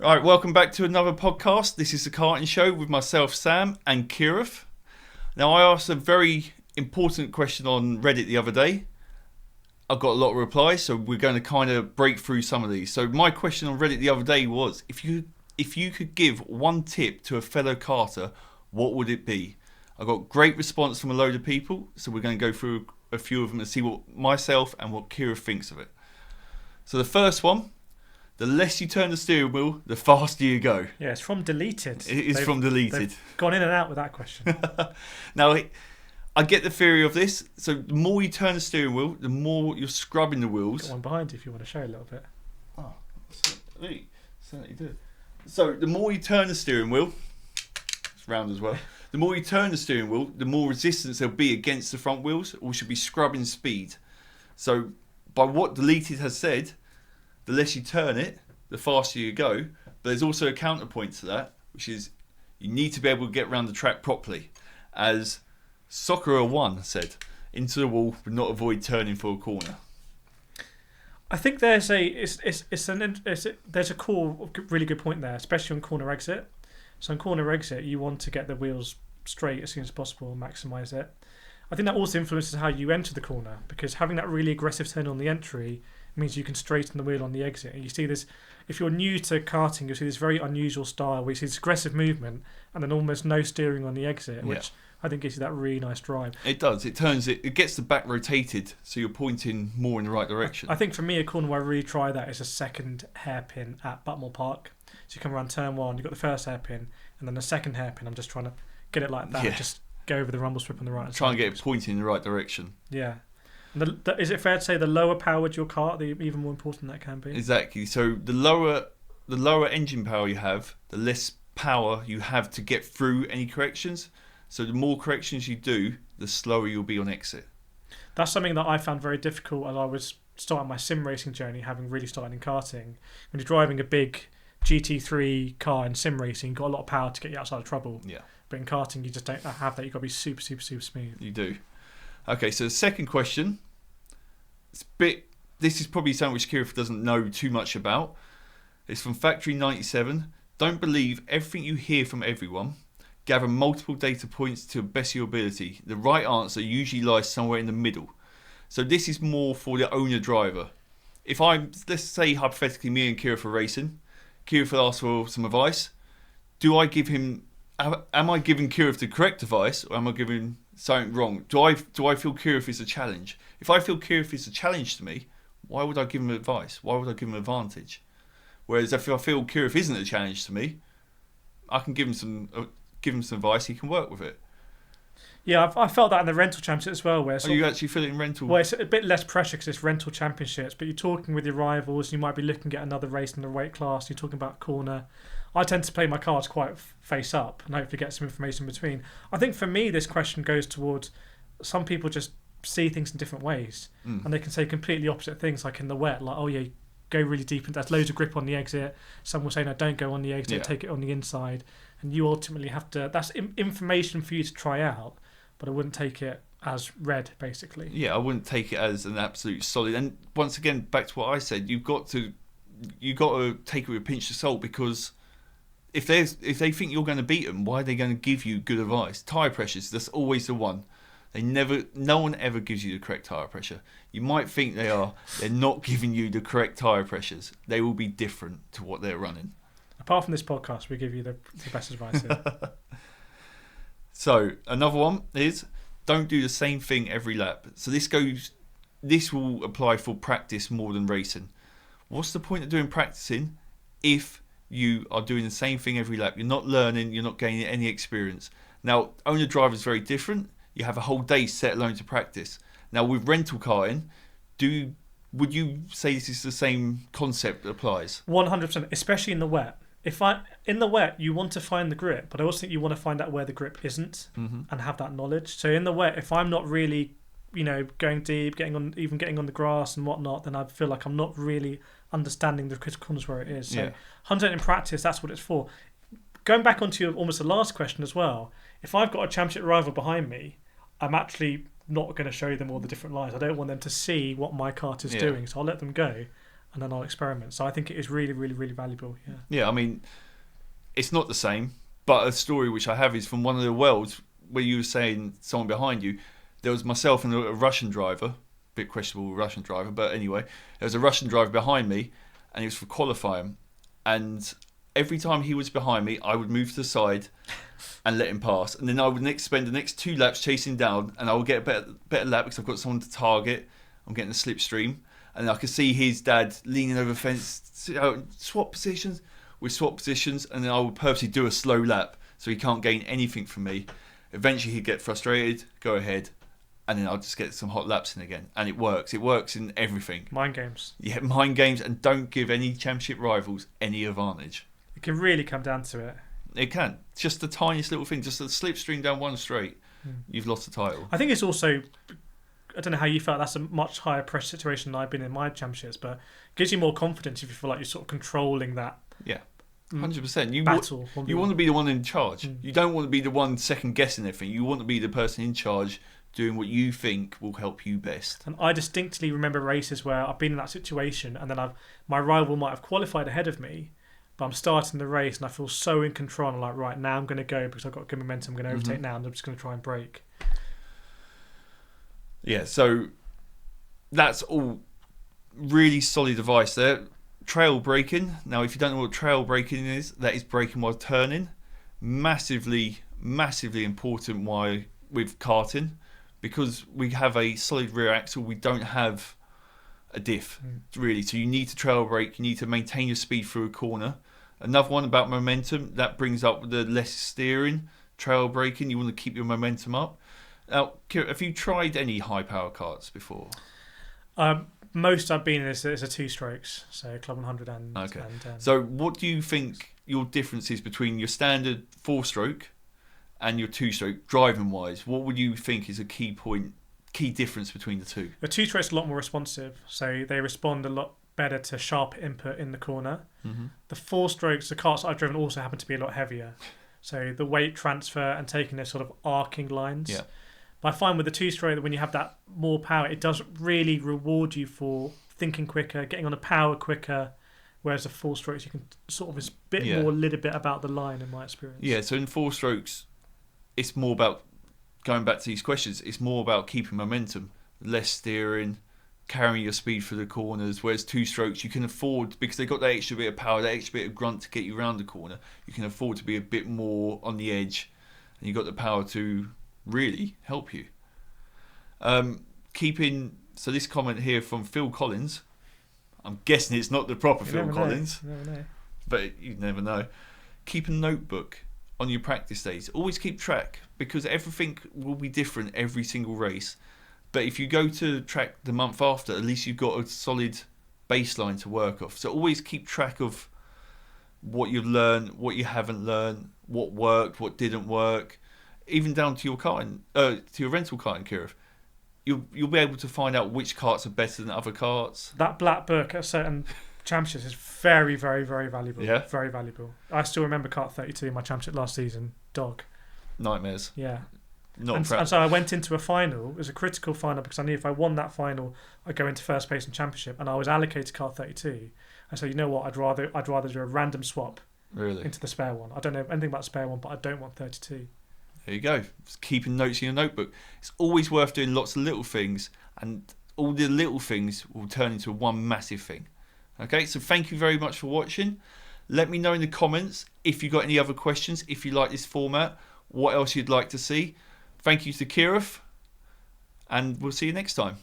All right, welcome back to another podcast. This is the Karting Show with myself, Sam, and Kirith. Now, I asked a very important question on Reddit the other day. I've got a lot of replies, so we're going to kind of break through some of these. So my question on Reddit the other day was, if you could give one tip to a fellow karter, what would it be? I got great response from a load of people, so we're going to go through a few of them and see what myself and what Kirith thinks of it. So the first one. The less you turn the steering wheel, the faster you go. Yeah, it's from Deleted. It is from Deleted. They've gone in and out with that question. Now, I get the theory of this. So the more you turn the steering wheel, the more you're scrubbing the wheels. Got one behind you if you want to show a little bit. Oh, certainly do. So the more you turn the steering wheel, it's round as well. The more you turn the steering wheel, the more resistance there'll be against the front wheels, or should be scrubbing speed. So by what Deleted has said, the less you turn it, the faster you go. But there's also a counterpoint to that, which is you need to be able to get around the track properly. As Soccer1 said, into the wall, but not avoid turning for a corner. I think there's a cool, really good point there, especially on corner exit. So on corner exit, you want to get the wheels straight as soon as possible and maximise it. I think that also influences how you enter the corner, because having that really aggressive turn on the entry means you can straighten the wheel on the exit. And you see this, if you're new to karting, you'll see this very unusual style where you see this aggressive movement and then almost no steering on the exit, which I think gives you that really nice drive. It does. It turns it. It gets the back rotated, so you're pointing more in the right direction. I think for me, a corner where I really try that is a second hairpin at Butmore Park. So you come around turn one, you've got the first hairpin, and then the second hairpin. I'm just trying to get it like that. Yeah. Just go over the rumble strip on the right. Try and get it pointing in the right direction. Yeah. Is it fair to say the lower powered your kart, the even more important that can be? Exactly. So the lower engine power you have, the less power you have to get through any corrections. So the more corrections you do, the slower you'll be on exit. That's something that I found very difficult as I was starting my sim racing journey, having really started in karting. When you're driving a big GT3 car in sim racing, you've got a lot of power to get you outside of trouble. Yeah. But in karting, you just don't have that. You've got to be super, super, super smooth. You do. Okay, so the second question. This is probably something which Kirith doesn't know too much about. It's from Factory 97. Don't believe everything you hear from everyone. Gather multiple data points to the best of your ability. The right answer usually lies somewhere in the middle. So this is more for the owner driver. Let's say hypothetically me and Kirith are racing. Kirith will ask for some advice. Am I giving Kirith the correct advice, or am I giving something wrong? Do I feel Kirith is a challenge? If I feel Kirith is a challenge to me, why would I give him advice? Why would I give him advantage? Whereas if I feel Kirith isn't a challenge to me, I can give him some advice. He can work with it. Yeah, I felt that in the rental championship as well. Where you actually feel it in rental? Well, it's a bit less pressure because it's rental championships, but you're talking with your rivals. You might be looking at another race in the weight class. You're talking about corner. I tend to play my cards quite face up and hopefully get some information in between. I think for me, this question goes towards some people just see things in different ways, and they can say completely opposite things. Like in the wet, like, oh yeah, go really deep, and there's loads of grip on the exit. Some will say, no, don't go on the exit, take it on the inside, and you ultimately have to. That's information for you to try out, but I wouldn't take it as read, basically. Yeah, I wouldn't take it as an absolute solid. And once again, back to what I said, you've got to take it with a pinch of salt, because if they think you're going to beat them, why are they going to give you good advice? Tyre pressures, that's always the one. No one ever gives you the correct tyre pressure. You might think they're not giving you the correct tyre pressures. They will be different to what they're running. Apart from this podcast, we give you the best advice here. So another one is, don't do the same thing every lap. So this will apply for practice more than racing. What's the point of doing practicing if you are doing the same thing every lap? You're not learning, you're not gaining any experience. Now, owner driver is very different. You have a whole day set alone to practice. Now, with rental karting, would you say this is the same concept that applies? 100%, especially in the wet. In the wet, you want to find the grip, but I also think you want to find out where the grip isn't, and have that knowledge. So in the wet, if I'm not really, going deep, getting on the grass and whatnot, then I feel like I'm not really understanding the critical corners where it is. So 100% in practice, that's what it's for. Going back onto almost the last question as well, if I've got a championship rival behind me, I'm actually not going to show them all the different lines. I don't want them to see what my kart is doing, so I'll let them go. and then I'll experiment. So I think it is really, really, really valuable. Yeah. Yeah, I mean, it's not the same, but a story which I have is from one of the worlds where you were saying someone behind you. There was myself and a Russian driver, bit questionable Russian driver, but anyway, there was a Russian driver behind me, and he was for qualifying. And every time he was behind me, I would move to the side and let him pass. And then I would spend the next 2 laps chasing down, and I would get a better lap because I've got someone to target. I'm getting a slipstream. And I could see his dad leaning over the fence, swap positions. We swap positions, and then I would purposely do a slow lap so he can't gain anything from me. Eventually he'd get frustrated, go ahead, and then I'll just get some hot laps in again. And it works. It works in everything. Mind games. Yeah, mind games, and don't give any championship rivals any advantage. It can really come down to it. It can. Just the tiniest little thing, just a slipstream down one straight, you've lost the title. I think it's also, I don't know how you felt, that's a much higher pressure situation than I've been in my championships, but it gives you more confidence if you feel like you're sort of controlling that. Yeah, 100%. You battle. You want to be the one in charge. You don't want to be the one second guessing everything. You want to be the person in charge doing what you think will help you best. And I distinctly remember races where I've been in that situation, and then my rival might have qualified ahead of me, but I'm starting the race and I feel so in control. I'm like, right, now I'm going to go because I've got good momentum. I'm going to overtake now, and I'm just going to try and brake. Yeah, so that's all really solid advice there. Trail braking. Now, if you don't know what trail braking is, that is braking while turning. Massively, massively important with karting, because we have a solid rear axle. We don't have a diff, really. So you need to trail brake. You need to maintain your speed through a corner. Another one about momentum, that brings up the less steering. Trail braking, you want to keep your momentum up. Now, Kira, have you tried any high-power karts before? Most I've been in is a 2-strokes, so Club 100 and... Okay. And, so what do you think your difference is between your standard 4-stroke and your 2-stroke, driving-wise? What would you think is a key difference between the two? The 2-stroke's a lot more responsive, so they respond a lot better to sharp input in the corner. The 4-strokes, the karts I've driven also happen to be a lot heavier. So the weight transfer and taking those sort of arcing lines. Yeah. But I find with the 2-stroke that when you have that more power, it does really reward you for thinking quicker, getting on a power quicker. Whereas the 4-strokes, you can sort of, it's a bit more, a little bit about the line in my experience. Yeah, so in 4-strokes, it's more about, going back to these questions, it's more about keeping momentum, less steering, carrying your speed through the corners. Whereas 2-strokes, you can afford, because they've got that extra bit of power, that extra bit of grunt to get you around the corner, you can afford to be a bit more on the edge, and you've got the power to really help you. So this comment here from Phil Collins, I'm guessing it's not the proper Phil Collins, but you never know. Keep a notebook on your practice days. Always keep track, because everything will be different every single race. But if you go to track the month after, at least you've got a solid baseline to work off. So always keep track of what you've learned, what you haven't learned, what worked, what didn't work. Even down to your karting, to your rental karting, Kira, you'll be able to find out which karts are better than other karts. That black book at certain championships is very, very, very valuable. Yeah, very valuable. I still remember kart 32 in my championship last season. Dog. Nightmares. Yeah. And so I went into a final. It was a critical final because I knew if I won that final, I'd go into first place in championship, and I was allocated kart 32. I said, you know what? I'd rather do a random swap. Really? Into the spare one. I don't know anything about the spare one, but I don't want 32. There you go. Just keeping notes in your notebook. It's always worth doing lots of little things, and all the little things will turn into one massive thing. Okay, so thank you very much for watching. Let me know in the comments if you got any other questions, if you like this format, what else you'd like to see. Thank you to Kirov, and we'll see you next time.